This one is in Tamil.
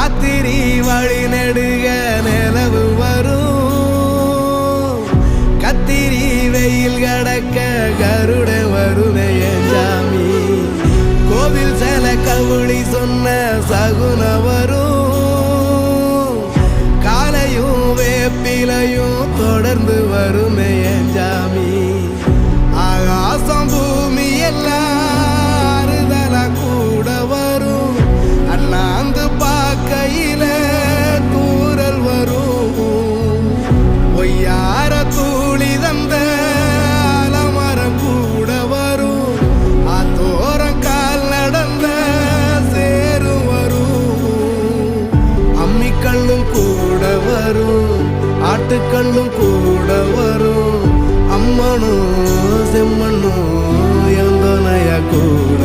ராத்திரி வழி நெடுக நிலவு வரும் கத்திரி வெயில் கடக்க கருட வருமே சாமி கோவில் சில கவுளி சொன்ன சகுன வரும் காலையும் வேப்பிலையும் தொடர்ந்து வருமே சாமி ஆகாசம் பூமி எல்லாம் கூட வரும் அண்ணாந்து பார்க்கையில தூரல் வரும் பொய்யார தூளி தந்த அலமரம் கூட வரும் ஆத்தோரம் கால் நடந்த சேரும் வரும் அம்மிக்கல்லும் கூட வரும் ஆட்டுக்கல்லும் கூட வரும் அம்மனும் செம்மண்ணும் எந்தனைய கூட